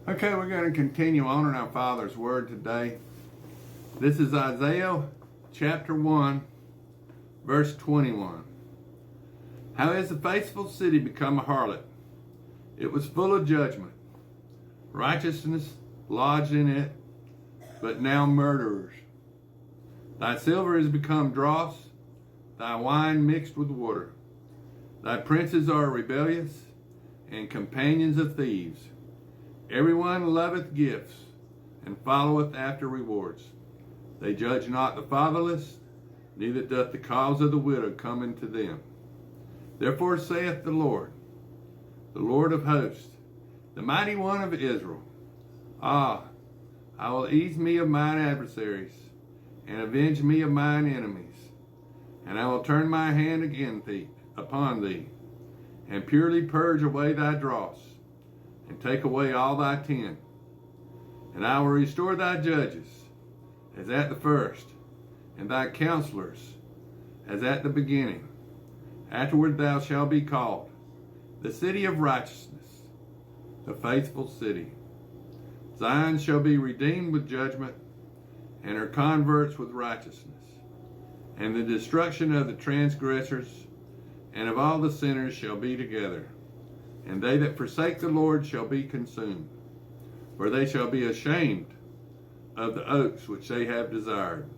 Okay, we're going to continue on in our Father's Word today. This is Isaiah chapter 1, verse 21. How has the faithful city become a harlot? It was full of judgment. Righteousness lodged in it, but now murderers. Thy silver is become dross, thy wine mixed with water. Thy princes are rebellious, and companions of thieves. Everyone loveth gifts, and followeth after rewards. They judge not the fatherless, neither doth the cause of the widow come into them. Therefore saith the Lord of hosts, the mighty one of Israel, I will ease me of mine adversaries, and avenge me of mine enemies. And I will turn my hand again upon thee, and purely purge away thy dross, and take away all thy tin. And I will restore thy judges as at the first, and thy counselors as at the beginning. Afterward thou shalt be called the city of righteousness, the faithful city. Zion shall be redeemed with judgment, and her converts with righteousness. And the destruction of the transgressors and of all the sinners shall be together. And they that forsake the Lord shall be consumed, for they shall be ashamed of the oaks which they have desired.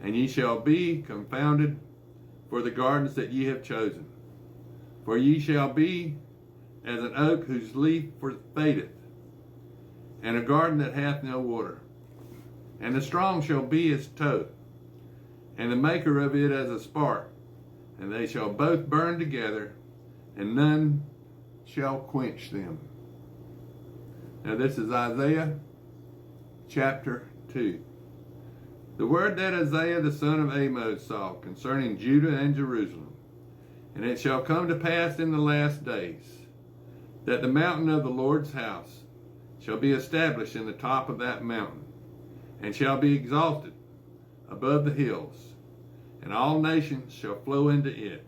And ye shall be confounded for the gardens that ye have chosen. For ye shall be as an oak whose leaf fadeth, and a garden that hath no water. And the strong shall be as tow, and the maker of it as a spark. And they shall both burn together, and none shall quench them. Now this is Isaiah chapter 2. The word that Isaiah the son of Amos saw concerning Judah and Jerusalem. And it shall come to pass in the last days, that the mountain of the Lord's house shall be established in the top of that mountain, and shall be exalted above the hills, and all nations shall flow into it.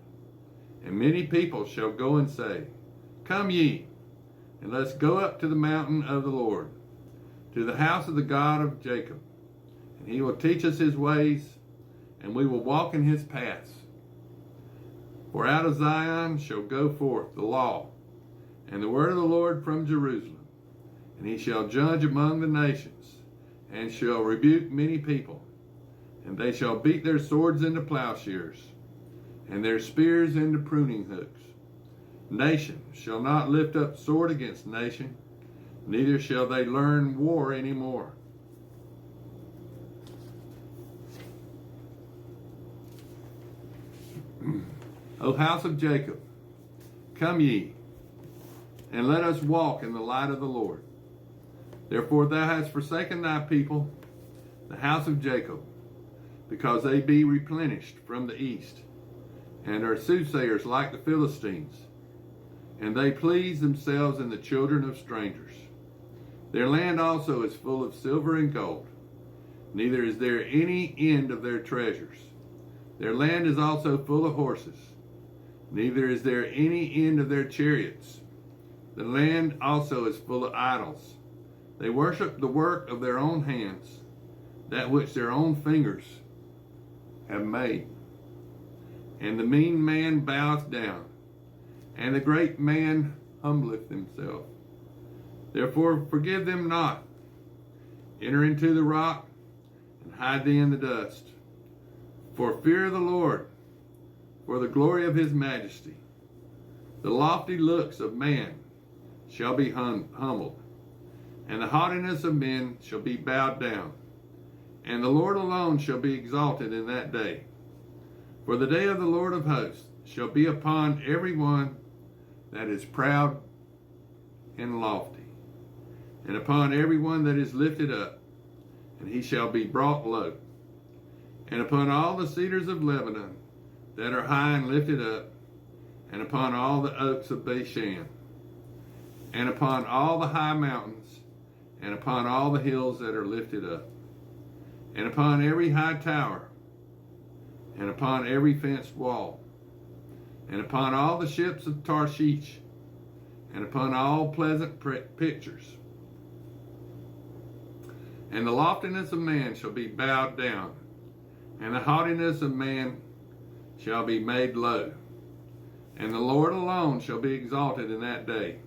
And many people shall go and say, Come ye, and let's go up to the mountain of the Lord, to the house of the God of Jacob. And he will teach us his ways, and we will walk in his paths. For out of Zion shall go forth the law, and the word of the Lord from Jerusalem. And he shall judge among the nations, and shall rebuke many people. And they shall beat their swords into plowshares, and their spears into pruning hooks. Nation shall not lift up sword against nation, neither shall they learn war any more. O house of Jacob, come ye, and let us walk in the light of the Lord. Therefore thou hast forsaken thy people, the house of Jacob, because they be replenished from the east, and are soothsayers like the Philistines. And they please themselves in the children of strangers. Their land also is full of silver and gold, neither is there any end of their treasures. Their land is also full of horses, neither is there any end of their chariots. The land also is full of idols. They worship the work of their own hands, that which their own fingers have made. And the mean man boweth down, and the great man humbleth himself. Therefore forgive them not. Enter into the rock, and hide thee in the dust. For fear of the Lord, for the glory of his majesty. The lofty looks of man shall be humbled, and the haughtiness of men shall be bowed down. And the Lord alone shall be exalted in that day. For the day of the Lord of hosts shall be upon every one that is proud and lofty, and upon every one that is lifted up, and he shall be brought low. And upon all the cedars of Lebanon that are high and lifted up, and upon all the oaks of Bashan, and upon all the high mountains, and upon all the hills that are lifted up, and upon every high tower, and upon every fenced wall, and upon all the ships of Tarshish, and upon all pleasant pictures, And the loftiness of man shall be bowed down, and the haughtiness of man shall be made low. And the Lord alone shall be exalted in that day,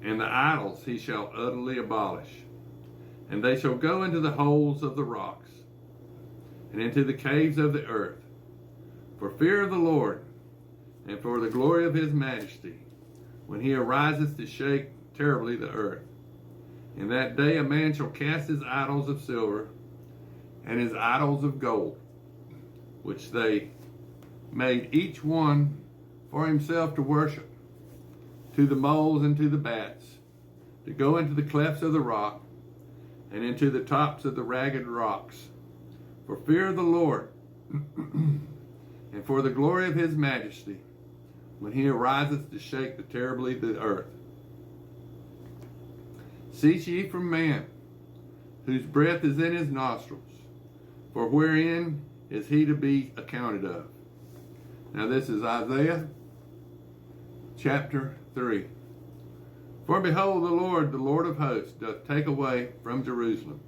and the idols he shall utterly abolish. And they shall go into the holes of the rocks, and into the caves of the earth, for fear of the Lord, and for the glory of his majesty, when he ariseth to shake terribly the earth. In that day a man shall cast his idols of silver, and his idols of gold, which they made each one for himself to worship, to the moles and to the bats, to go into the clefts of the rock, and into the tops of the ragged rocks, for fear of the Lord, and for the glory of his majesty, when he ariseth to shake the terribly the earth. Cease ye from man, whose breath is in his nostrils, for wherein is he to be accounted of? Now this is Isaiah chapter 3. For behold, the Lord of hosts, doth take away from Jerusalem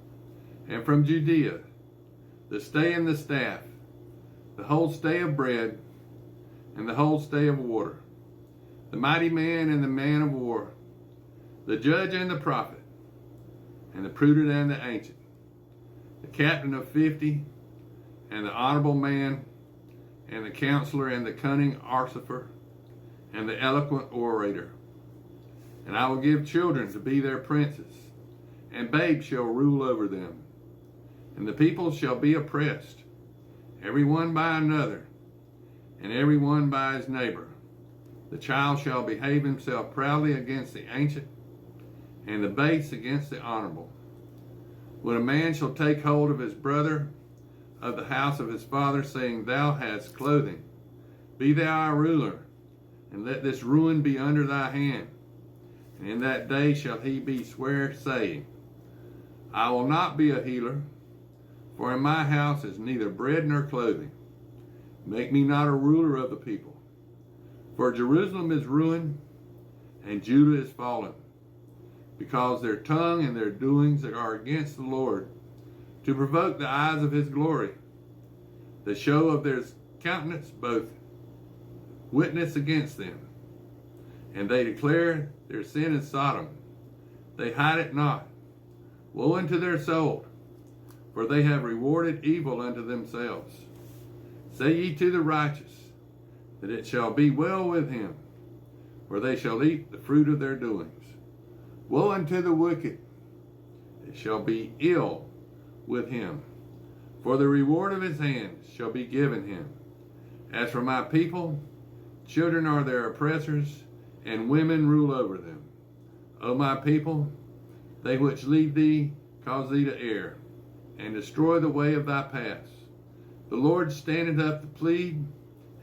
and from Judea the stay and the staff, the whole stay of bread, and the whole stay of water, the mighty man and the man of war, the judge and the prophet, and the prudent and the ancient, the captain of 50, and the honorable man, and the counselor, and the cunning artificer, and the eloquent orator. And I will give children to be their princes, and babes shall rule over them. And the people shall be oppressed, every one by another, and every one by his neighbor. The child shall behave himself proudly against the ancient, and the base against the honorable. When a man shall take hold of his brother of the house of his father, saying, Thou hast clothing, be thou our ruler, and let this ruin be under thy hand. And in that day shall he be swear, saying, I will not be a healer, for in my house is neither bread nor clothing. Make me not a ruler of the people. For Jerusalem is ruined, and Judah is fallen, because their tongue and their doings are against the Lord, to provoke the eyes of his glory. The show of their countenance both witness against them, and they declare their sin is Sodom. They hide it not. Woe unto their soul, for they have rewarded evil unto themselves. Say ye to the righteous, that it shall be well with him, for they shall eat the fruit of their doings. Woe unto the wicked, it shall be ill with him, for the reward of his hands shall be given him. As for my people, children are their oppressors, and women rule over them. O my people, they which lead thee cause thee to err, and destroy the way of thy paths. The Lord standeth up to plead,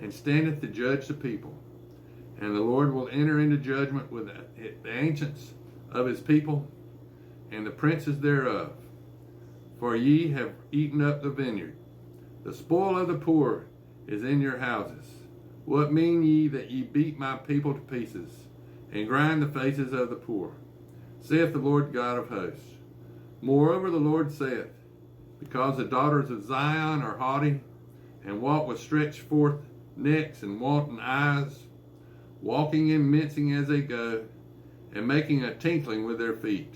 and standeth to judge the people. And the Lord will enter into judgment with the ancients of his people, and the princes thereof. For ye have eaten up the vineyard. The spoil of the poor is in your houses. What mean ye that ye beat my people to pieces, and grind the faces of the poor? Saith the Lord God of hosts. Moreover the Lord saith, because the daughters of Zion are haughty, and walk with stretched forth necks and wanton eyes, walking and mincing as they go, and making a tinkling with their feet.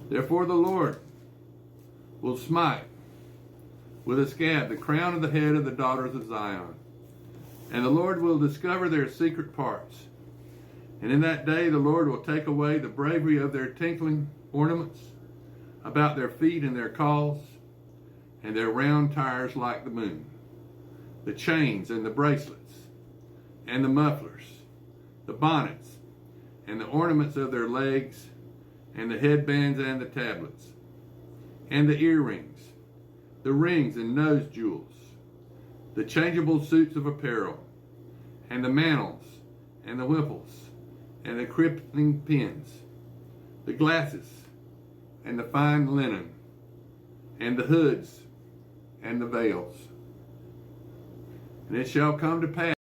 Therefore the Lord will smite with a scab the crown of the head of the daughters of Zion, and the Lord will discover their secret parts. And in that day the Lord will take away the bravery of their tinkling ornaments about their feet and their calls, and their round tires like the moon, the chains and the bracelets, and the mufflers, the bonnets, and the ornaments of their legs, and the headbands and the tablets, and the earrings, the rings and nose jewels, the changeable suits of apparel, and the mantles, and the wimples, and the crippling pins, the glasses, and the fine linen, and the hoods, and the veils. And it shall come to pass